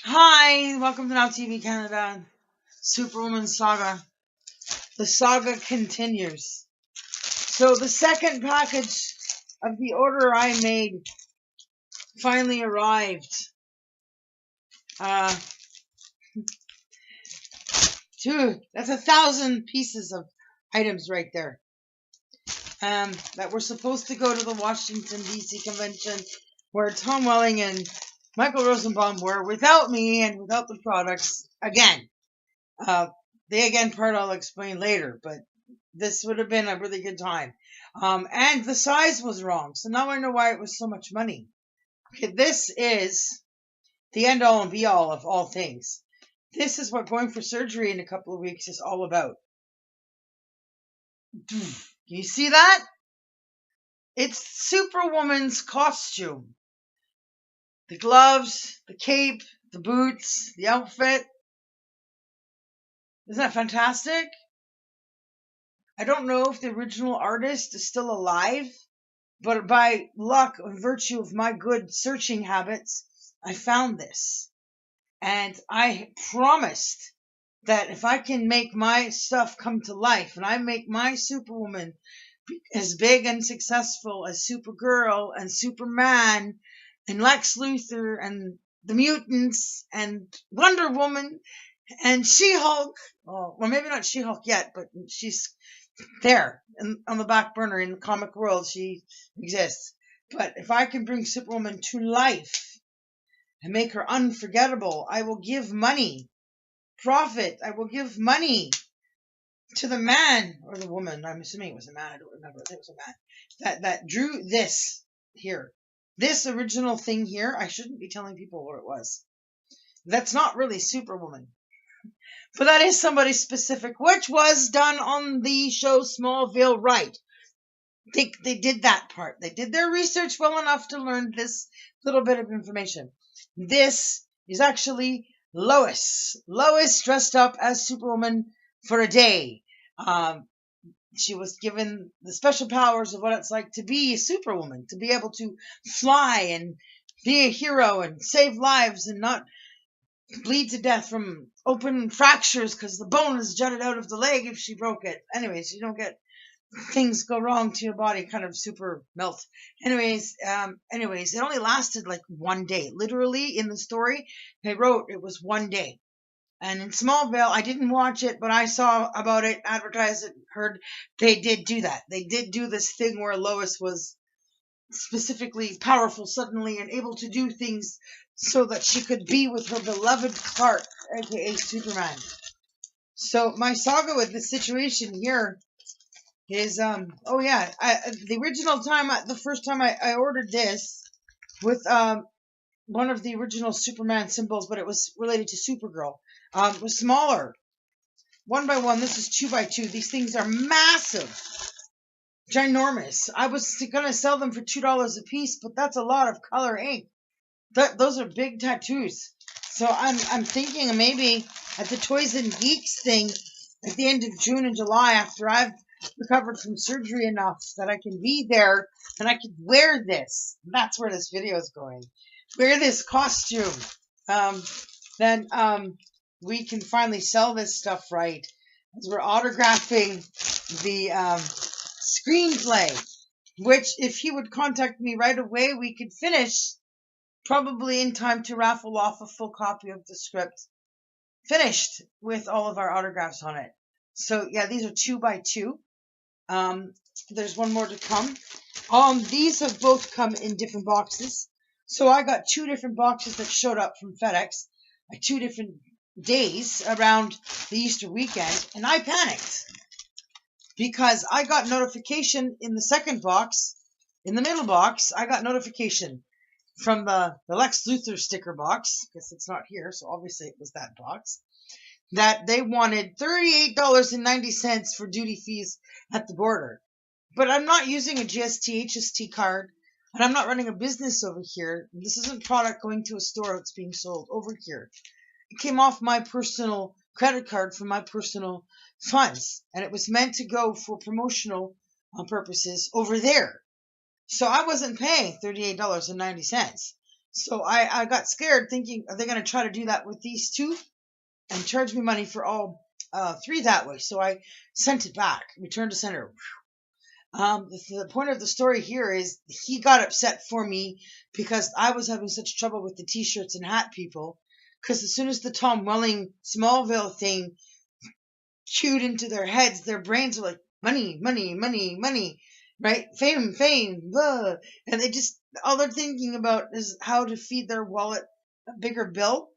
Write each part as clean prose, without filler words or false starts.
Hi, welcome to Now TV Canada. Superwoman Saga. The saga continues. So the second package of the order I made finally arrived. Uh, that's 1,000 pieces of items right there. That were supposed to go to the Washington D.C. convention, where Tom Welling and Michael Rosenbaum were without me and without the products again. The again part I'll explain later, but this would have been a really good time. And the size was wrong, so now I know why it was so much money. Okay, this is the end all and be all of all things. This is what going for surgery in a couple of weeks is all about. You see that? It's Superwoman's costume. The gloves, the cape, the boots, the outfit. Isn't that fantastic? I don't know if the original artist is still alive, but by luck and virtue of my good searching habits, I found this. And I promised that if I can make my stuff come to life and I make my Superwoman as big and successful as Supergirl and Superman and Lex Luthor and the Mutants and Wonder Woman and She-Hulk, well, maybe not She-Hulk yet, but she's there on the back burner in the comic world. She exists. But if I can bring Superwoman to life and make her unforgettable, I will give money, profit. I will give money to the man or the woman. I'm assuming it was a man. I don't remember. I think it was a man that drew this here. This original thing here. I shouldn't be telling people what it was. That's not really Superwoman. But that is somebody specific, which was done on the show Smallville right. They did that part. They did their research well enough to learn this little bit of information. This is actually Lois. Lois dressed up as Superwoman for a day. She was given the special powers of what it's like to be a Superwoman, to be able to fly and be a hero and save lives and not bleed to death from open fractures because the bone is jutted out of the leg if she broke it. Anyways, you don't get things go wrong to your body, kind of super melt. Anyways, it only lasted like one day. Literally in the story they wrote, it was one day. And in Smallville, I didn't watch it, but I saw about it, advertised it, heard they did do that. They did do this thing where Lois was specifically powerful suddenly and able to do things so that she could be with her beloved Clark, aka Superman. So my saga with this situation here is the original time, the first time I ordered this with one of the original Superman symbols, but it was related to Supergirl. It was smaller, 1x1. This is 2x2. These things are massive, ginormous. I was gonna sell them for $2 a piece, but that's a lot of color ink. Those are big tattoos. So I'm thinking maybe at the Toys and Geeks thing at the end of June and July, after I've recovered from surgery enough that I can be there and I can wear this. That's where this video is going. Wear this costume. Then we can finally sell this stuff right, as we're autographing the screenplay, which if he would contact me right away, we could finish probably in time to raffle off a full copy of the script finished with all of our autographs on it. So yeah, these are 2x2. There's one more to come. These have both come in different boxes. So I got 2 different boxes that showed up from FedEx at 2 different days around the Easter weekend, and I panicked because I got notification in the second box, in the middle box, I got notification from the Lex Luthor sticker box, because it's not here, so obviously it was that box, that they wanted $38.90 for duty fees at the border. But I'm not using a GST, HST card, and I'm not running a business over here. This isn't product going to a store that's being sold over here. It came off my personal credit card from my personal funds, and it was meant to go for promotional purposes over there. So I wasn't paying $38.90. So I got scared thinking, are they going to try to do that with these two and charge me money for all three that way? So I sent it back, returned to sender. The point of the story here is he got upset for me because I was having such trouble with the t-shirts and hat people. Because as soon as the Tom Welling Smallville thing cued into their heads, their brains were like, money, money, money, money, right? Fame, fame, blah. And they just, all they're thinking about is how to feed their wallet a bigger bill,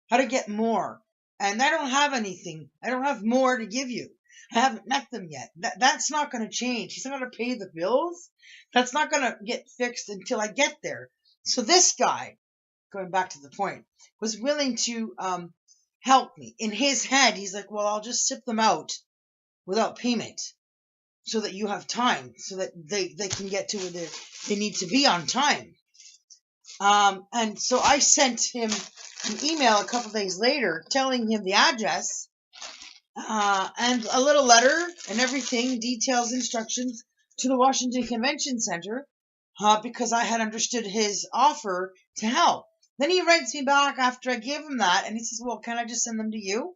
how to get more. And I don't have anything. I don't have more to give you. I haven't met them yet. That's not going to change. He's not going to pay the bills. That's not going to get fixed until I get there. So this guy, going back to the point, was willing to help me. In his head, he's like, well, I'll just ship them out without payment so that you have time, so that they can get to where they need to be on time. And so I sent him an email a couple days later telling him the address and a little letter and everything, details, instructions to the Washington Convention Center because I had understood his offer to help. Then he writes me back after I gave him that, and he says, well, can I just send them to you?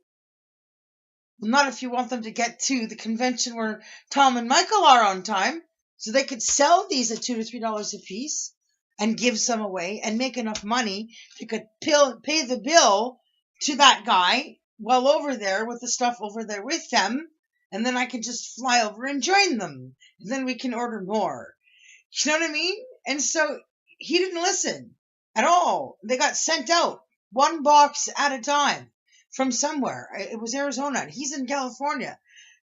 Well, not if you want them to get to the convention where Tom and Michael are on time, so they could sell these at $2 to $3 a piece and give some away and make enough money. They could pay the bill to that guy while over there with the stuff over there with them, and then I can just fly over and join them. And then we can order more. You know what I mean? And so he didn't listen at all. They got sent out one box at a time from somewhere. It was Arizona. He's in California.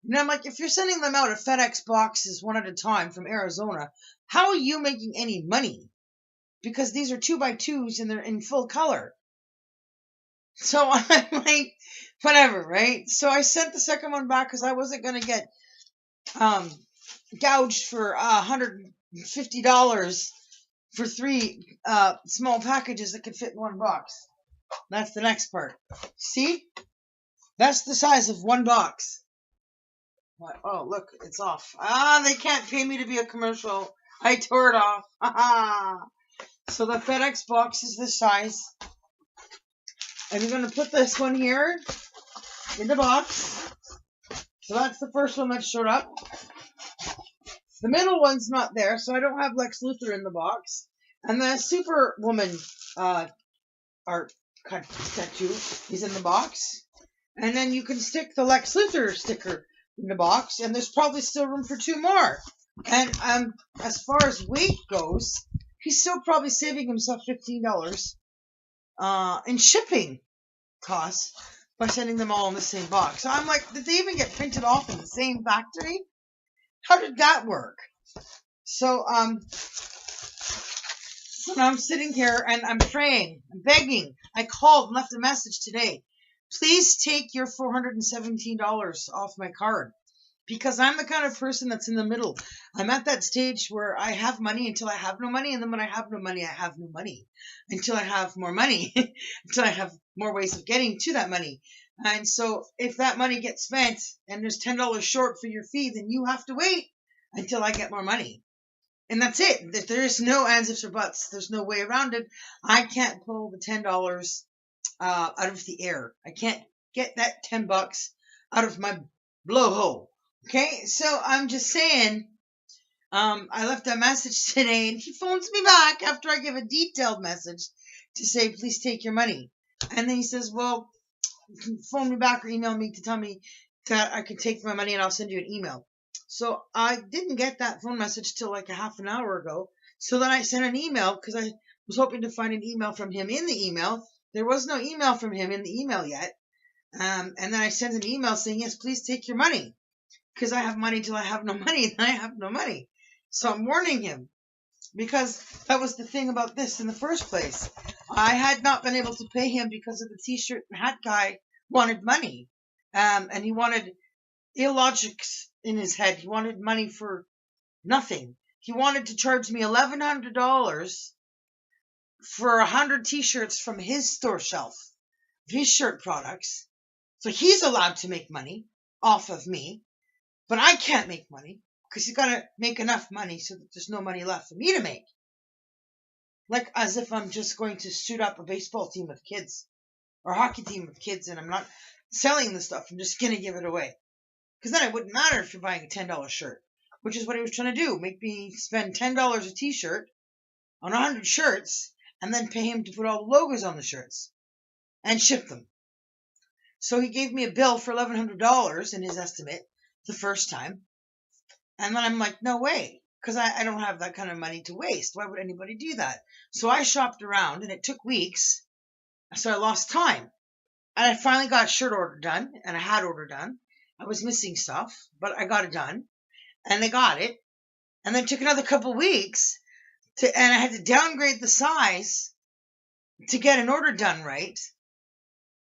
And I'm like, if you're sending them out at FedEx boxes one at a time from Arizona, how are you making any money? Because these are 2x2s and they're in full color. So I'm like, whatever, right? So I sent the second one back because I wasn't going to get gouged for $150 for three small packages that could fit in one box. That's the next part. See? That's the size of one box. What? Oh, look, it's off. They can't pay me to be a commercial. I tore it off. So the FedEx box is this size. And you're going to put this one here in the box. So that's the first one that showed up. The middle one's not there, so I don't have Lex Luthor in the box. And the Superwoman art tattoo is in the box. And then you can stick the Lex Luthor sticker in the box, and there's probably still room for two more. And as far as weight goes, he's still probably saving himself $15 in shipping costs by sending them all in the same box. So I'm like, did they even get printed off in the same factory? How did that work? So now I'm sitting here and I'm praying, I'm begging. I called and left a message today. Please take your $417 off my card. Because I'm the kind of person that's in the middle. I'm at that stage where I have money until I have no money. And then when I have no money, I have no money. Until I have more money. Until I have more ways of getting to that money. And so if that money gets spent and there's $10 short for your fee, then you have to wait until I get more money. And that's it. There is no ands, ifs, or buts. There's no way around it. I can't pull the $10 out of the air. I can't get that $10 out of my blowhole. Okay, so I'm just saying, I left a message today, and he phones me back after I give a detailed message to say, please take your money. And then he says, well, phone me back or email me to tell me that I can take my money and I'll send you an email. So I didn't get that phone message till like a half an hour ago. So then I sent an email because I was hoping to find an email from him in the email. There was no email from him in the email yet. And then I sent an email saying, yes, please take your money. Because I have money till I have no money, and I have no money. So I'm warning him. Because that was the thing about this in the first place. I had not been able to pay him because of the t-shirt and hat guy wanted money. And he wanted illogics in his head. He wanted money for nothing. He wanted to charge me $1,100 for 100 t-shirts from his store shelf, his shirt products. So he's allowed to make money off of me. But I can't make money because he's got to make enough money so that there's no money left for me to make. like as if I'm just going to suit up a baseball team of kids or a hockey team of kids, and I'm not selling the stuff. I'm just going to give it away. Because then it wouldn't matter if you're buying a $10 shirt, which is what he was trying to do. Make me spend $10 a t-shirt on 100 shirts and then pay him to put all the logos on the shirts and ship them. So he gave me a bill for $1,100 in his estimate the first time. And then I'm like, no way, because I don't have that kind of money to waste. Why would anybody do that? So I shopped around, and it took weeks. So I lost time. And I finally got a shirt order done, and a hat order done. I was missing stuff, but I got it done. And they got it. And then it took another couple weeks, and I had to downgrade the size to get an order done right.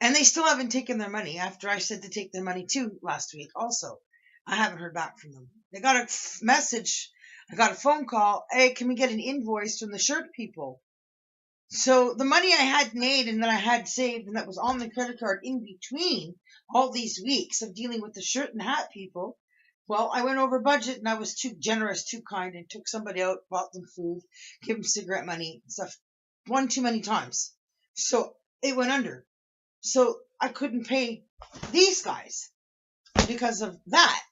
And they still haven't taken their money after I said to take their money too last week also. I haven't heard back from them. They got a message. I got a phone call. Hey, can we get an invoice from the shirt people? So the money I had made and that I had saved and that was on the credit card in between all these weeks of dealing with the shirt and hat people, well, I went over budget and I was too generous, too kind, and took somebody out, bought them food, gave them cigarette money and stuff one too many times. So it went under. So I couldn't pay these guys because of that.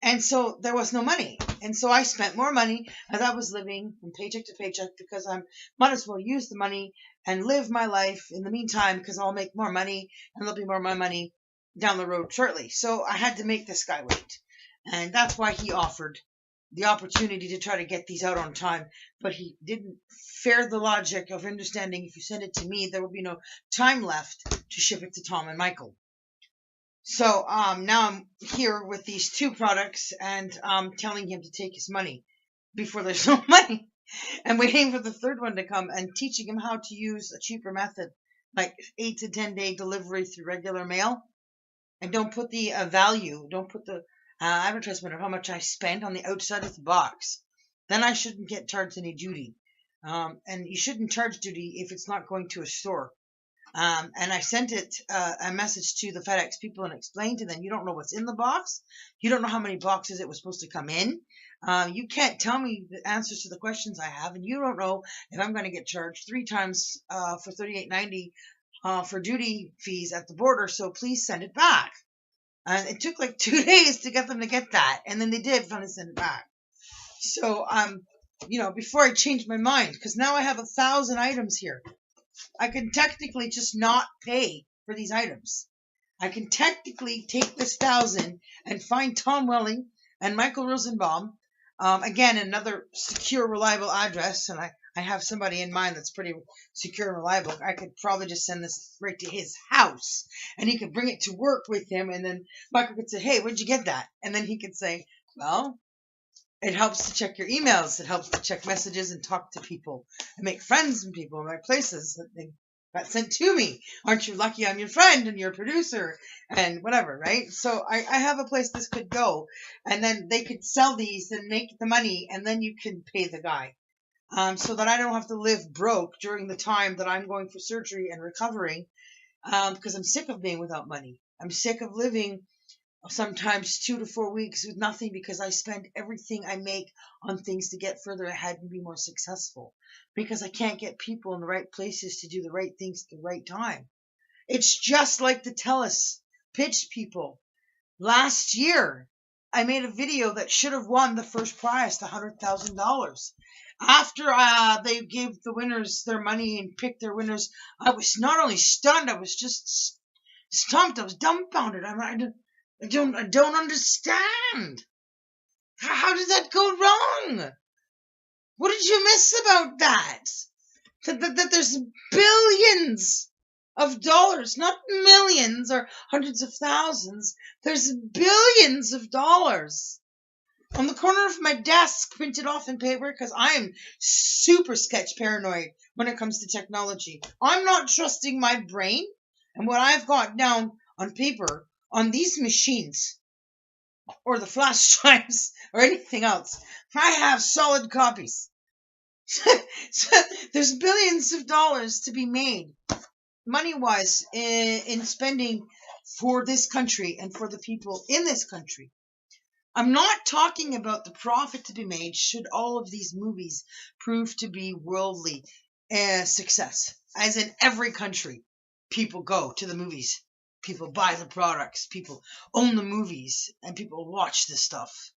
And so there was no money. And so I spent more money as I was living from paycheck to paycheck because I might as well use the money and live my life in the meantime because I'll make more money and there'll be more of my money down the road shortly. So I had to make this guy wait. And that's why he offered the opportunity to try to get these out on time. But he didn't fare the logic of understanding if you send it to me, there will be no time left to ship it to Tom and Michael. So now I'm here with these two products and telling him to take his money before there's no money. And waiting for the third one to come and teaching him how to use a cheaper method, like 8 to 10 day delivery through regular mail. And don't put the value, don't put the advertisement of how much I spent on the outside of the box. Then I shouldn't get charged any duty. And you shouldn't charge duty if it's not going to a store. And I sent a message to the FedEx people and explained to them, you don't know what's in the box. You don't know how many boxes it was supposed to come in. You can't tell me the answers to the questions I have, and you don't know if I'm going to get charged 3 times for $38.90 for duty fees at the border. So please send it back. And it took like 2 days to get them to get that, and then they did finally send it back. So before I changed my mind, because now I have 1,000 items here. I can technically just not pay for these items. I can technically take this 1,000 and find Tom Welling and Michael Rosenbaum, again, another secure, reliable address, and I have somebody in mind that's pretty secure and reliable. I could probably just send this right to his house, and he could bring it to work with him, and then Michael could say, hey, where'd you get that? And then he could say, well, it helps to check your emails. It helps to check messages and talk to people and make friends with people in right places that they got sent to me. Aren't you lucky I'm your friend and your producer and whatever, right? So I have a place this could go, and then they could sell these and make the money, and then you can pay the guy. So that I don't have to live broke during the time that I'm going for surgery and recovering, because I'm sick of being without money. I'm sick of living sometimes 2 to 4 weeks with nothing because I spend everything I make on things to get further ahead and be more successful, because I can't get people in the right places to do the right things at the right time. It's just like the TELUS pitch people. Last year, I made a video that should have won the first prize, the $100,000. After they gave the winners their money and picked their winners, I was not only stunned, I was just stumped. I was dumbfounded. I don't understand. How did that go wrong? What did you miss about that? That there's billions of dollars, not millions or hundreds of thousands. There's billions of dollars on the corner of my desk, printed off in paper, because I'm super sketch paranoid when it comes to technology. I'm not trusting my brain and what I've got down on paper on these machines or the flash drives or anything else. I have solid copies. So there's billions of dollars to be made, money-wise, in spending for this country and for the people in this country. I'm not talking about the profit to be made should all of these movies prove to be worldly. success. As in every country, people go to the movies, people buy the products, people own the movies, and people watch this stuff.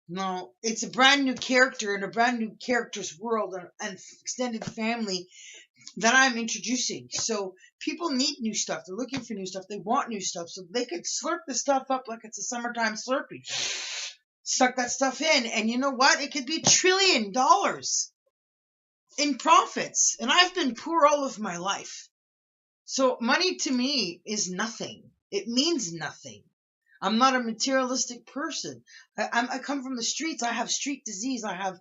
No, it's a brand new character in a brand new character's world and extended family that I'm introducing. So people need new stuff. They're looking for new stuff. They want new stuff. So they could slurp the stuff up like it's a summertime Slurpee. Suck that stuff in. And you know what? It could be $1 trillion in profits. And I've been poor all of my life. So money to me is nothing. It means nothing. I'm not a materialistic person. I come from the streets. I have street disease. I have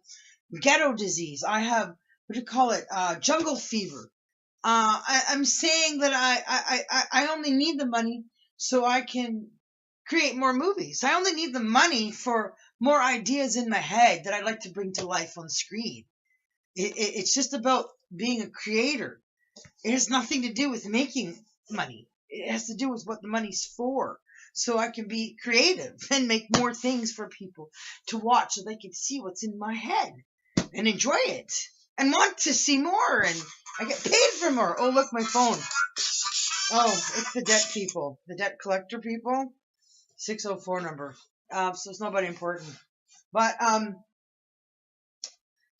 ghetto disease. I have, what do you call it? Jungle fever. I'm saying that I only need the money so I can create more movies. I only need the money for more ideas in my head that I'd like to bring to life on screen. It's just about being a creator. It has nothing to do with making money. It has to do with what the money's for. So I can be creative and make more things for people to watch so they can see what's in my head and enjoy it and want to see more. And I get paid for more. Oh, look, my phone. Oh, it's the debt people, the debt collector people. 604 number. So it's nobody important. But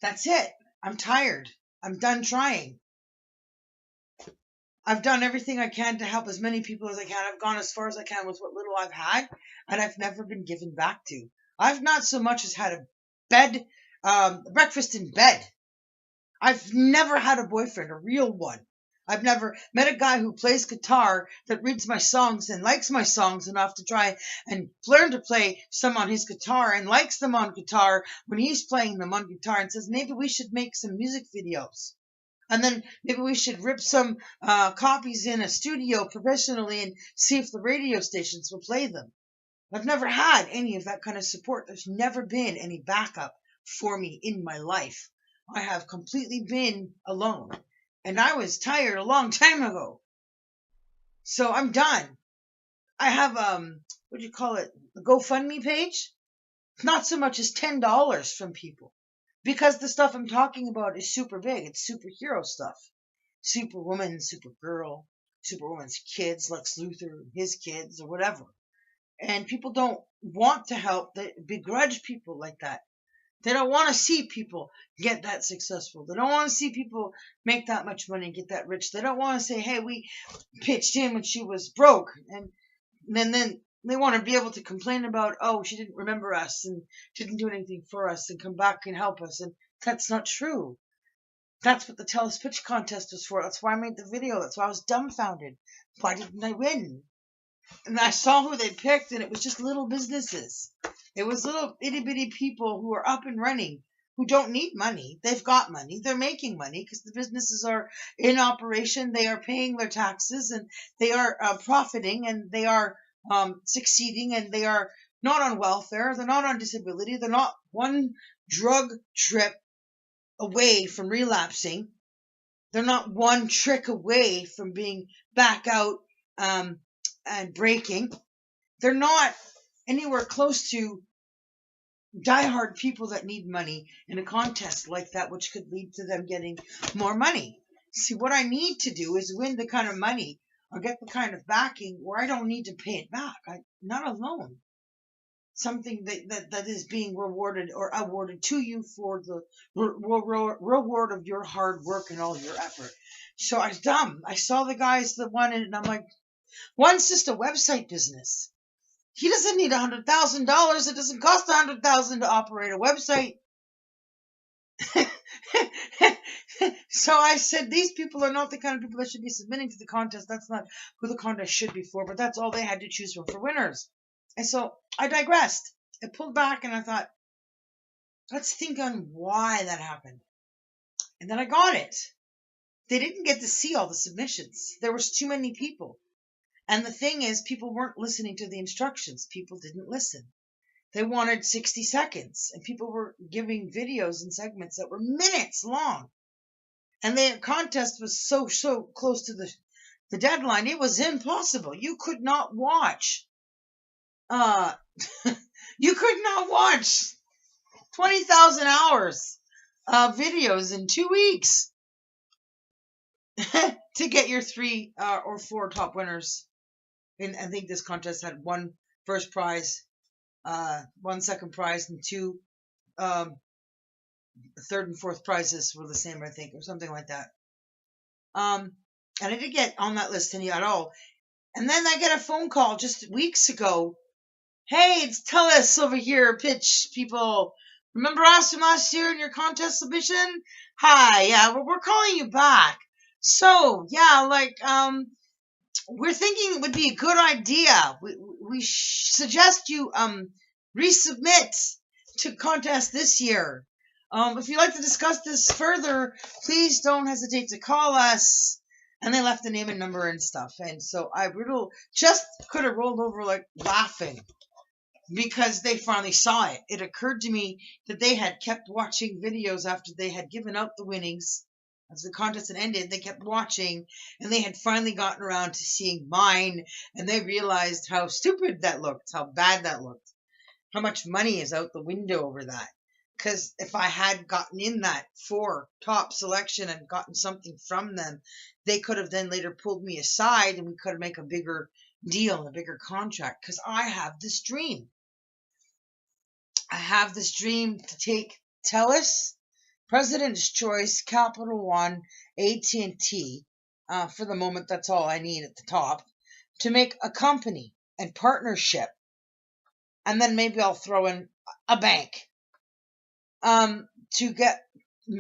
that's it. I'm tired. I'm done trying. I've done everything I can to help as many people as I can. I've gone as far as I can with what little I've had, and I've never been given back to. I've not so much as had a breakfast in bed. I've never had a boyfriend, a real one. I've never met a guy who plays guitar that reads my songs and likes my songs enough to try and learn to play some on his guitar and likes them on guitar when he's playing them on guitar and says, maybe we should make some music videos. And then maybe we should rip some copies in a studio professionally and see if the radio stations will play them. I've never had any of that kind of support. There's never been any backup for me in my life. I have completely been alone. And I was tired a long time ago. So I'm done. I have, what do you call it? A GoFundMe page. Not so much as $10 from people. Because the stuff I'm talking about is super big. It's superhero stuff. Superwoman, Supergirl, Superwoman's kids, Lex Luthor, his kids, or whatever. And people don't want to help. They begrudge people like that. They don't want to see people get that successful. They don't want to see people make that much money and get that rich. They don't want to say, hey, we pitched in when she was broke. And then they want to be able to complain about, oh, she didn't remember us and didn't do anything for us and come back and help us. And that's not true. That's what the Tell Us Pitch contest was for. That's why I made the video. That's why I was dumbfounded. Why didn't I win? And I saw who they picked, and it was just little businesses. It was little itty-bitty people who are up and running, who don't need money. They've got money. They're making money because the businesses are in operation. They are paying their taxes, and they are profiting, and they are succeeding, and they are not on welfare. They're not on disability. They're not one drug trip away from relapsing. They're not one trick away from being back out and breaking. They're not anywhere close to diehard people that need money in a contest like that, which could lead to them getting more money. See, what I need to do is win the kind of money or get the kind of backing where I don't need to pay it back. I'm not alone. Something that is being rewarded or awarded to you for the reward of your hard work and all your effort. So I was dumb. I saw the guys that won it, and I'm like, one's just a website business. He doesn't need $100,000. It doesn't cost $100,000 to operate a website. So I said, these people are not the kind of people that should be submitting to the contest. That's not who the contest should be for, but that's all they had to choose from for winners. And so I digressed. I pulled back and I thought, let's think on why that happened. And then I got it. They didn't get to see all the submissions. There was too many people. And the thing is, people weren't listening to the instructions. People didn't listen. They wanted 60 seconds. And people were giving videos and segments that were minutes long. And the contest was so close to the deadline, it was impossible. You could not watch. You could not watch 20,000 hours of videos in 2 weeks. to get your 3 or 4 top winners. And I think this contest had 1 first prize, 1 second prize, and 2 third and fourth prizes were the same, I think, or something like that. And I didn't get on that list any at all. And then I get a phone call just weeks ago. Hey, it's Telus over here, pitch people. Remember us from last year in your contest submission? Hi, yeah, we're calling you back. So, yeah, we're thinking it would be a good idea. We suggest you resubmit to contest this year. If you'd like to discuss this further, please don't hesitate to call us. And they left the name and number and stuff. And so I just could have rolled over like laughing because they finally saw it. It occurred to me that they had kept watching videos after they had given out the winnings. As the contest had ended, they kept watching, and they had finally gotten around to seeing mine, and they realized how stupid that looked, how bad that looked, how much money is out the window over that. Because if I had gotten in that 4 top selection and gotten something from them, they could have then later pulled me aside and we could have made a bigger deal, a bigger contract. Because I have this dream. I have this dream to take TELUS, President's Choice, Capital One, AT&T. For the moment, that's all I need at the top. To make a company and partnership. And then maybe I'll throw in a bank. To get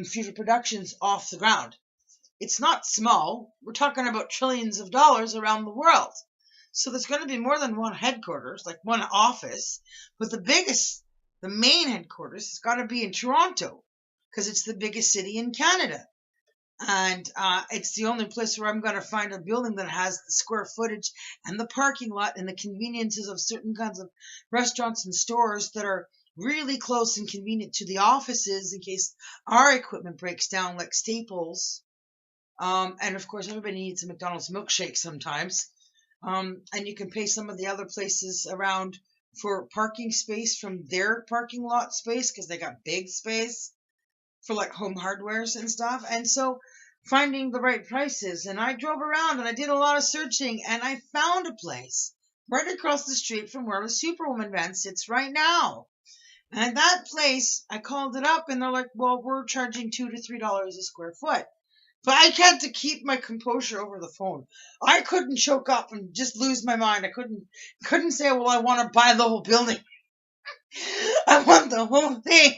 future productions off the ground. It's not small. We're talking about trillions of dollars around the world. So there's going to be more than one headquarters, like one office. But the main headquarters has got to be in Toronto because it's the biggest city in Canada. And it's the only place where I'm going to find a building that has the square footage and the parking lot and the conveniences of certain kinds of restaurants and stores that are really close and convenient to the offices in case our equipment breaks down, like Staples. And of course, everybody needs a McDonald's milkshake sometimes. And you can pay some of the other places around for parking space from their parking lot space because they got big space for like home hardwares and stuff. And so finding the right prices. And I drove around and I did a lot of searching and I found a place right across the street from where the Superwoman van sits right now. And that place, I called it up and they're like, well, we're charging $2 to $3 a square foot. But I had to keep my composure over the phone. I couldn't choke up and just lose my mind. I couldn't say, well, I want to buy the whole building. I want the whole thing.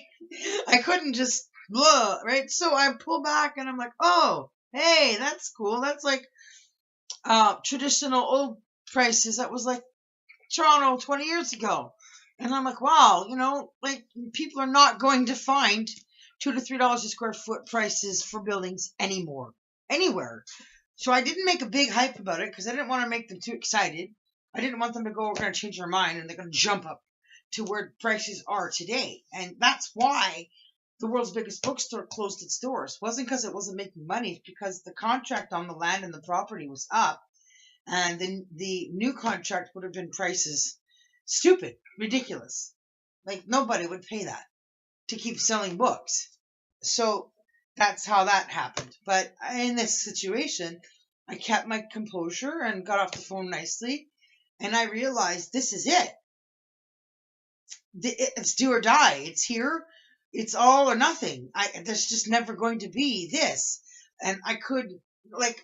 I couldn't just, blah, right? So I pull back and I'm like, oh, hey, that's cool. That's like traditional old prices. That was like Toronto 20 years ago. And I'm like, wow, like people are not going to find $2 to $3 a square foot prices for buildings anymore, anywhere. So I didn't make a big hype about it because I didn't want to make them too excited. I didn't want them to go, we're going to change their mind and they're going to jump up to where prices are today. And that's why the world's biggest bookstore closed its doors. It wasn't because it wasn't making money. It's because the contract on the land and the property was up. And then the new contract would have been prices stupid, ridiculous. Like nobody would pay that to keep selling books. So that's how that happened. But in this situation, I kept my composure and got off the phone nicely. And I realized this is it. It's do or die. It's here. It's all or nothing. There's just never going to be this. And I could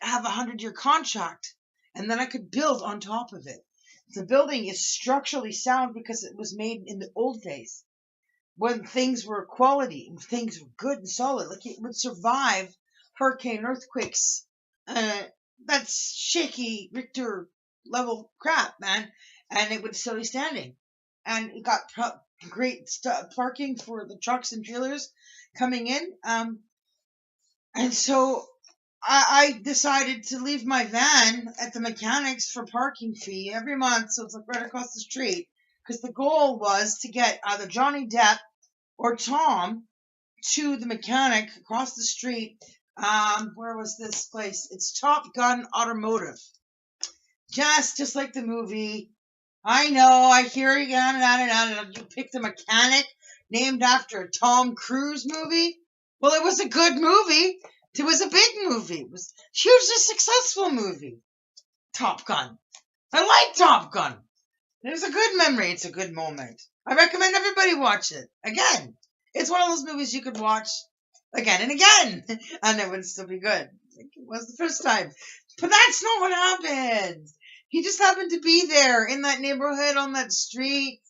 have a 100-year contract and then I could build on top of it. The building is structurally sound because it was made in the old days when things were quality and things were good and solid. Like it would survive hurricane, earthquakes. That's shaky Richter level crap, man. And it would still be standing. And it got great parking for the trucks and trailers coming in. And so I decided to leave my van at the mechanics for parking fee every month. So it's like right across the street. Because the goal was to get either Johnny Depp or Tom to the mechanic across the street. Where was this place? It's Top Gun Automotive. Just like the movie. I know, I hear it again. You picked a mechanic named after a Tom Cruise movie? Well, it was a good movie. It was a big movie. It was a hugely successful movie. Top Gun. I like Top Gun. It was a good memory. It's a good moment. I recommend everybody watch it. Again, it's one of those movies you could watch again and again, and it would still be good. Like it was the first time. But that's not what happened. He just happened to be there in that neighborhood on that street.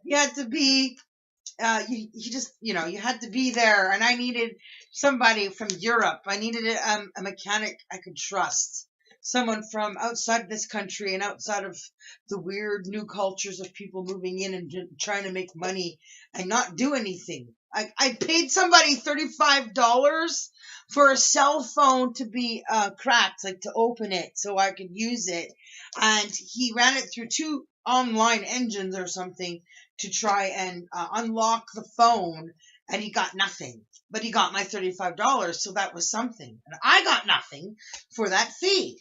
He had to be you just, you had to be there, and I needed somebody from Europe. I needed a mechanic I could trust, someone from outside this country and outside of the weird new cultures of people moving in and trying to make money and not do anything. I paid somebody $35 for a cell phone to be cracked, like to open it so I could use it, and he ran it through two online engines or something to try and unlock the phone, and he got nothing. But he got my $35, so that was something. And I got nothing for that fee.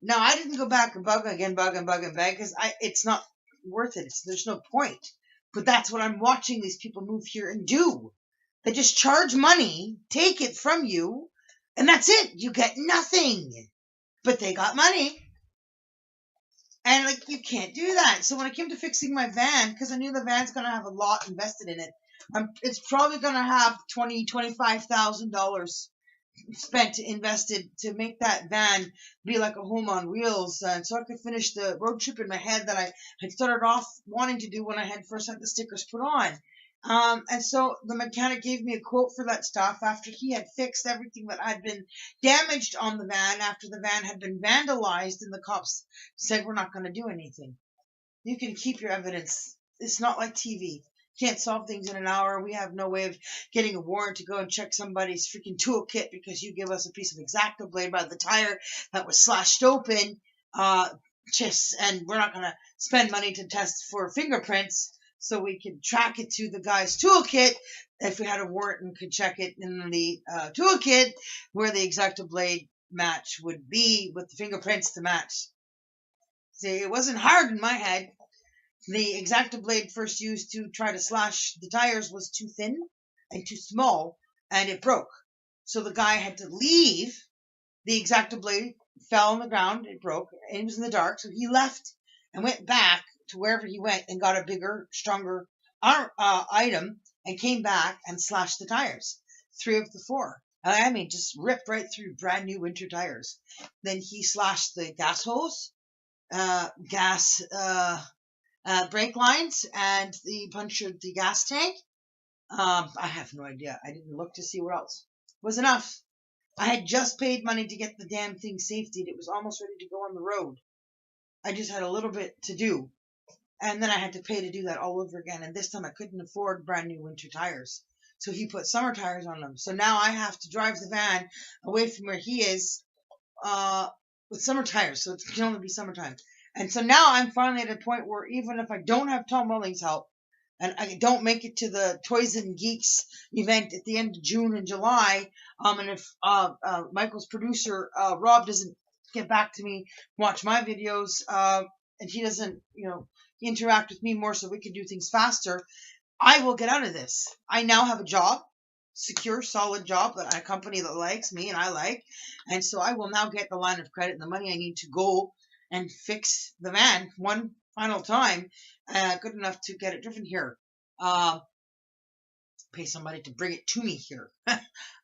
Now, I didn't go back and bug and beg, because it's not worth it. There's no point. But that's what I'm watching these people move here and do. They just charge money, take it from you, and that's it. You get nothing. But they got money. And, like, you can't do that. So when it came to fixing my van, because I knew the van's going to have a lot invested in it, it's probably going to have $25,000 spent, invested to make that van be like a home on wheels. And so I could finish the road trip in my head that I had started off wanting to do when I had first had the stickers put on. And so the mechanic gave me a quote for that stuff after he had fixed everything that had been damaged on the van after the van had been vandalized, and the cops said, we're not going to do anything. You can keep your evidence. It's not like TV. Can't solve things in an hour. We have no way of getting a warrant to go and check somebody's freaking toolkit because you give us a piece of X-Acto blade by the tire that was slashed open. And we're not going to spend money to test for fingerprints so we could track it to the guy's toolkit if we had a warrant and could check it in the toolkit where the X-Acto blade match would be with the fingerprints to match. See, it wasn't hard in my head. The X-Acto blade first used to try to slash the tires was too thin and too small, and it broke. So the guy had to leave. The X-Acto blade fell on the ground, it broke, and it was in the dark, so he left and went back to wherever he went and got a bigger, stronger item and came back and slashed the tires. 3 of the 4. I mean, just ripped right through brand new winter tires. Then he slashed the gas hose, brake lines, and he punctured the gas tank. I have no idea. I didn't look to see what else was enough. I had just paid money to get the damn thing safetied. It was almost ready to go on the road. I just had a little bit to do. And then I had to pay to do that all over again. And this time I couldn't afford brand new winter tires. So he put summer tires on them. So now I have to drive the van away from where he is with summer tires. So it can only be summertime. And so now I'm finally at a point where even if I don't have Tom Welling's help, and I don't make it to the Toys and Geeks event at the end of June and July, and if Michael's producer, Rob, doesn't get back to me, watch my videos, and he doesn't, interact with me more so we can do things faster, I will get out of this. I now have a job, secure, solid job at a company that likes me and I like, and so I will now get the line of credit and the money I need to go and fix the van one final time, good enough to get it driven here. Pay somebody to bring it to me here.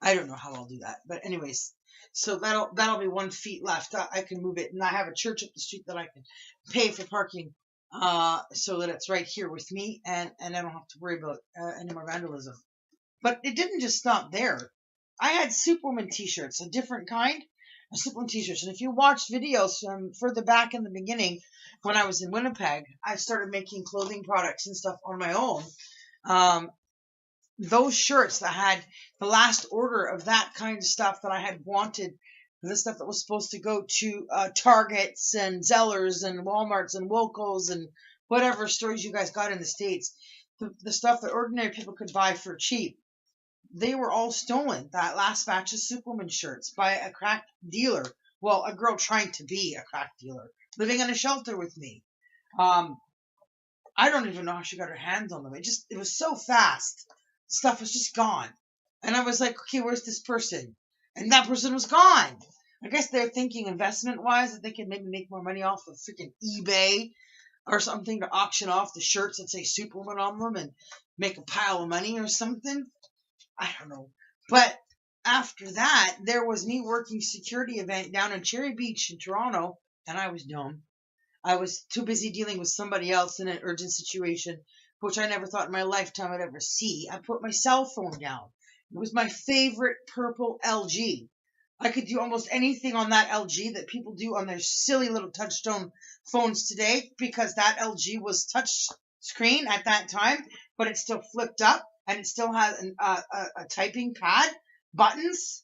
I don't know how I'll do that, but anyways, so that'll be 1 feet left. I can move it, and I have a church up the street that I can pay for parking, so that it's right here with me, and I don't have to worry about any more vandalism. But it didn't just stop there. I had Superwoman t-shirts, a different kind. Superwoman t-shirts. And if you watched videos from further back in the beginning, when I was in Winnipeg, I started making clothing products and stuff on my own. Those shirts that had the last order of that kind of stuff that I had wanted, the stuff that was supposed to go to Targets and Zellers and Walmarts and Wilco's and whatever stores you guys got in the States, the stuff that ordinary people could buy for cheap, they were all stolen, that last batch of Superwoman shirts, by a crack dealer. Well, a girl trying to be a crack dealer, living in a shelter with me. I don't even know how she got her hands on them. It was so fast. Stuff was just gone. And I was like, okay, where's this person? and that person was gone. I guess they're thinking investment-wise that they can maybe make more money off of freaking eBay or something to auction off the shirts that say Superwoman on them and make a pile of money or something. I don't know. But after that, there was me working security event down in Cherry Beach in Toronto, and I was dumb. I was too busy dealing with somebody else in an urgent situation, which I never thought in my lifetime I'd ever see. I put my cell phone down. It was my favorite purple LG. I could do almost anything on that LG that people do on their silly little touchstone phones today, because that LG was touch screen at that time, but it still flipped up and it still has a typing pad, buttons.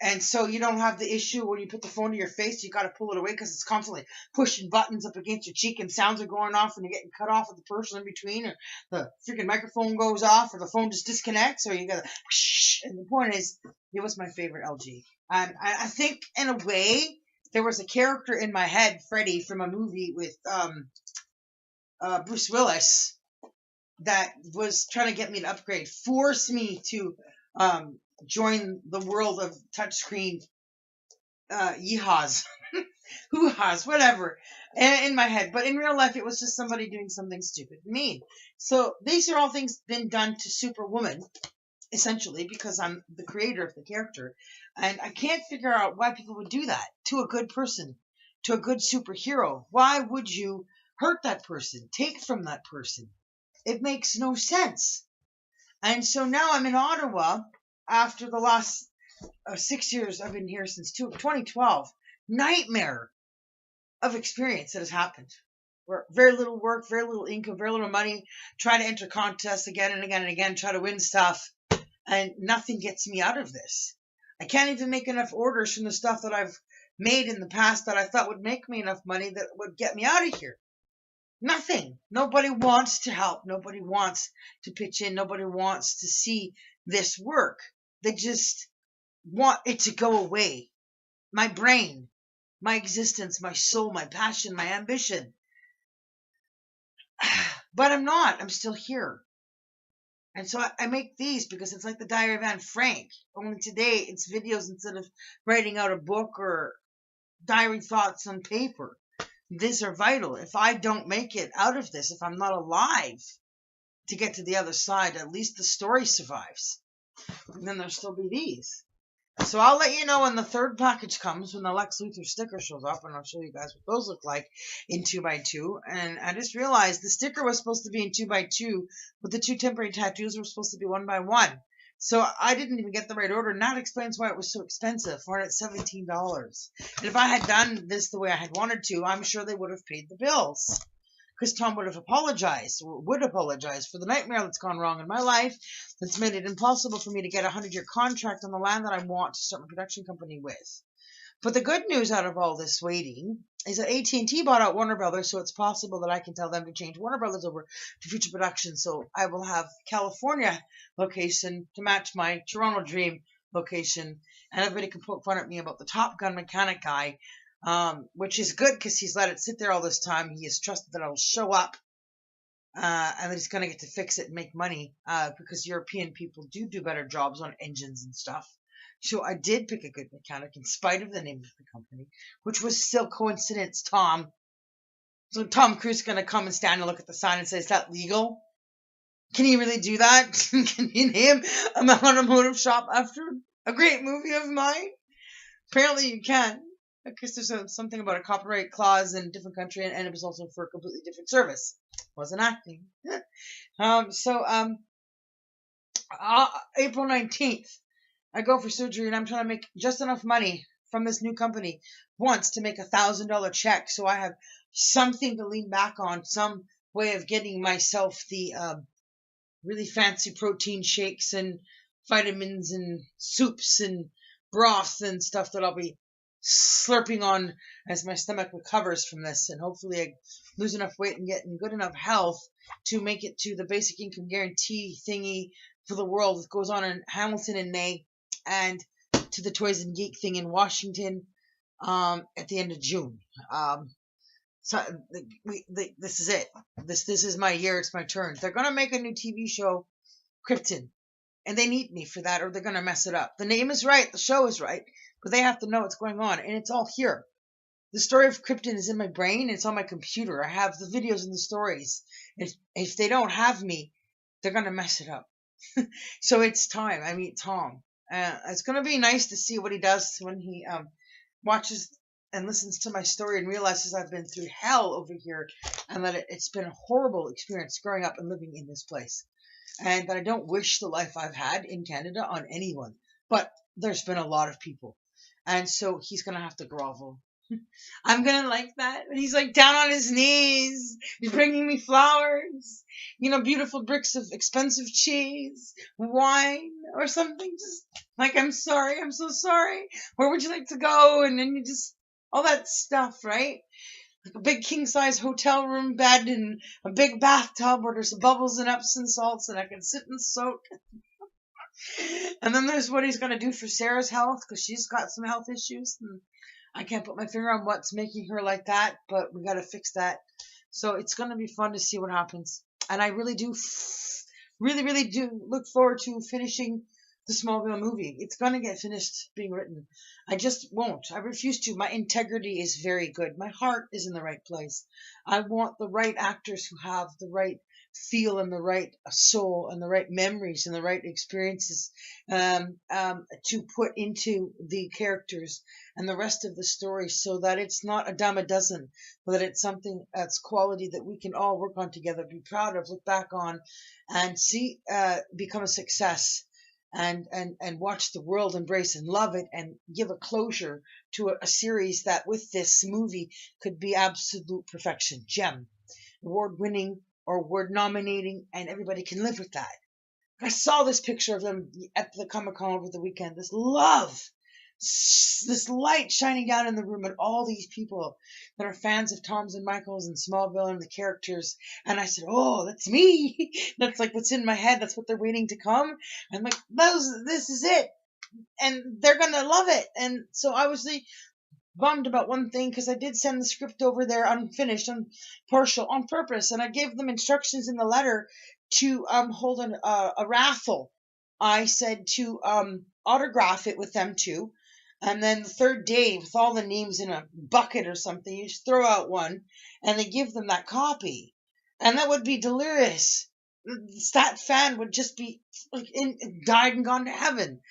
And so you don't have the issue when you put the phone to your face, you got to pull it away because it's constantly pushing buttons up against your cheek and sounds are going off and you're getting cut off with the person in between, or the freaking microphone goes off, or the phone just disconnects, or you got to shh. And the point is, it was my favorite LG. And I think in a way, there was a character in my head, Freddy, from a movie with Bruce Willis, that was trying to get me to upgrade, force me to join the world of touchscreen yeehaws, hoo-haws, whatever, in my head. But in real life, it was just somebody doing something stupid and mean. So these are all things been done to Superwoman, essentially, because I'm the creator of the character. And I can't figure out why people would do that to a good person, to a good superhero. Why would you hurt that person, take from that person? It makes no sense. And so now I'm in Ottawa after the last 6 years. I've been here since 2012. Nightmare of experience that has happened. Where very little work, very little income, very little money, try to enter contests again and again and again, try to win stuff, and nothing gets me out of this. I can't even make enough orders from the stuff that I've made in the past that I thought would make me enough money that would get me out of here. Nothing. Nobody wants to help. Nobody wants to pitch in. Nobody wants to see this work. They just want it to go away. My brain, my existence, my soul, my passion, my ambition. But I'm not. I'm still here. And so I make these because it's like the Diary of Anne Frank. Only today it's videos instead of writing out a book or diary thoughts on paper. These are vital. If I don't make it out of this, if I'm not alive to get to the other side, at least the story survives. And then there'll still be these. So I'll let you know when the third package comes, when the Lex Luthor sticker shows up, and I'll show you guys what those look like in 2x2. And I just realized the sticker was supposed to be in 2x2, but the two temporary tattoos were supposed to be 1x1. So I didn't even get the right order, and that explains why it was so expensive, for it at $17. And if I had done this the way I had wanted to, I'm sure they would have paid the bills. Because Tom would have apologized, or would apologize for the nightmare that's gone wrong in my life, that's made it impossible for me to get a 100-year contract on the land that I want to start my production company with. But the good news out of all this waiting is that AT&T bought out Warner Brothers, so it's possible that I can tell them to change Warner Brothers over to Future Productions. So I will have California location to match my Toronto dream location, and everybody can poke fun at me about the Top Gun mechanic guy, which is good because he's let it sit there all this time. He has trusted that I'll show up, and that he's going to get to fix it and make money, because European people do better jobs on engines and stuff. So I did pick a good mechanic in spite of the name of the company, which was still coincidence, Tom. So Tom Cruise is going to come and stand and look at the sign and say, is that legal? Can he really do that? Can he name an automotive shop after a great movie of mine? Apparently you can. Because there's something about a copyright clause in a different country, and it was also for a completely different service. Wasn't acting. April 19th. I go for surgery, and I'm trying to make just enough money from this new company once to make $1,000 check, so I have something to lean back on, some way of getting myself the really fancy protein shakes and vitamins and soups and broth and stuff that I'll be slurping on as my stomach recovers from this, and hopefully I lose enough weight and get in good enough health to make it to the basic income guarantee thingy for the world that goes on in Hamilton in May, and to the Toys and Geek thing in Washington at the end of June. So this is it. This is my year. It's my turn. They're gonna make a new TV show, Krypton, And they need me for that or they're going to mess it up. The name is right. The show is right. But they have to know what's going on. And it's all here. The story of Krypton is in my brain. It's on my computer. I have the videos and the stories. If they don't have me, they're going to mess it up. So it's time. I meet Tom. It's going to be nice to see what he does when he watches and listens to my story and realizes I've been through hell over here and that it's been a horrible experience growing up and living in this place. And that I don't wish the life I've had in Canada on anyone. But there's been a lot of people. And so he's going to have to grovel. I'm going to like that. And he's like down on his knees. He's bringing me flowers. You know, beautiful bricks of expensive cheese. Wine or something. Just like, I'm sorry. I'm so sorry. Where would you like to go? And then you just, all that stuff, right? Like a big king-size hotel room bed and a big bathtub where there's bubbles and Epsom salts and I can sit and soak. And then there's what he's going to do for Sarah's health because she's got some health issues. And I can't put my finger on what's making her like that, but we got to fix that. So it's going to be fun to see what happens. And I really do, really do look forward to finishing the Smallville movie. It's going to get finished being written. I just won't. I refuse to. My integrity is very good. My heart is in the right place. I want the right actors who have the right feel and the right soul and the right memories and the right experiences to put into the characters and the rest of the story so that it's not a dime a dozen, but that it's something that's quality that we can all work on together, be proud of, look back on, and see become a success. And watch the world embrace and love it and give a closure to a series that with this movie could be absolute perfection. Gem. Award-winning or award-nominating, and everybody can live with that. I saw this picture of them at the Comic-Con over the weekend. This love, this light shining down in the room and all these people that are fans of Tom's and Michael's and Smallville and the characters. And I said, oh, that's me. That's like what's in my head. That's what they're waiting to come. I'm like, this is it. And they're going to love it. And so I was bummed about one thing because I did send the script over there unfinished and partial on purpose. And I gave them instructions in the letter to hold a raffle. I said to autograph it with them too. And then the third day, with all the names in a bucket or something, you just throw out one and they give them that copy. And that would be delirious. That fan would just be like died and gone to heaven.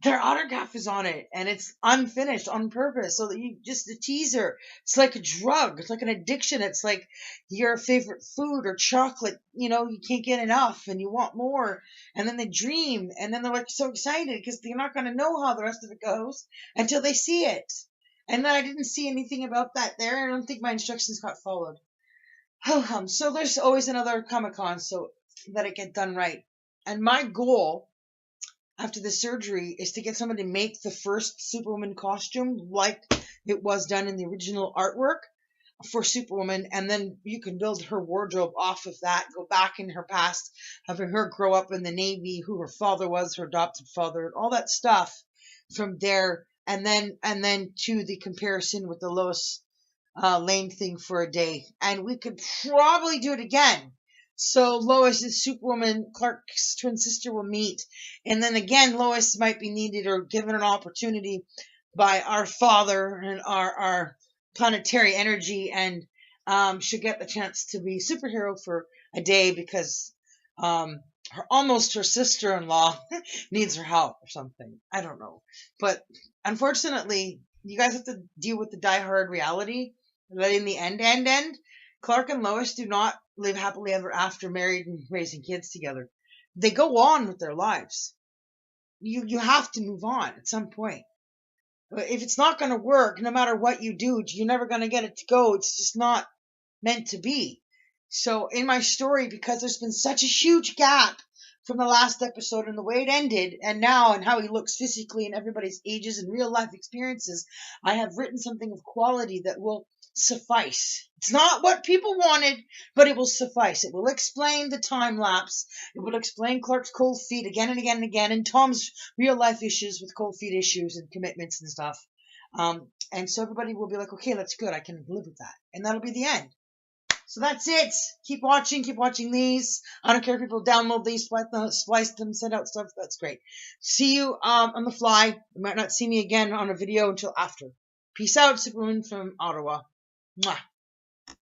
Their autograph is on it and it's unfinished on purpose so that you just a teaser. It's like a drug. It's like an addiction. It's like your favorite food or chocolate, you can't get enough and you want more. And then they dream and then they're like so excited because they're not going to know how the rest of it goes until they see it. And then I didn't see anything about that there. I don't think my instructions got followed. So there's always another Comic-Con so that it get done right. And my goal after the surgery is to get somebody to make the first Superwoman costume like it was done in the original artwork for Superwoman, and then you can build her wardrobe off of that, go back in her past, having her grow up in the Navy, who her father was, her adopted father, and all that stuff from there, and then to the comparison with the Lois Lane thing for a day. And we could probably do it again. So Lois is Superwoman, Clark's twin sister will meet. And then again, Lois might be needed or given an opportunity by our father and our planetary energy. And she'll get the chance to be superhero for a day because her sister-in-law needs her help or something. I don't know. But unfortunately, you guys have to deal with the diehard reality that in the end, Clark and Lois do not live happily ever after, married and raising kids together. They go on with their lives. You have to move on at some point. If it's not going to work, no matter what you do, you're never going to get it to go. It's just not meant to be. So in my story, because there's been such a huge gap from the last episode and the way it ended and now and how he looks physically and everybody's ages and real life experiences, I have written something of quality that will suffice. It's not what people wanted, but it will suffice. It will explain the time lapse. It will explain Clark's cold feet again and again and again, and Tom's real life issues with cold feet issues and commitments and stuff. And so everybody will be like, okay, that's good. I can live with that. And that'll be the end. So that's it. Keep watching these. I don't care if people download these, splice them, send out stuff. That's great. See you on the fly. You might not see me again on a video until after. Peace out, Superwoman from Ottawa. Mwah.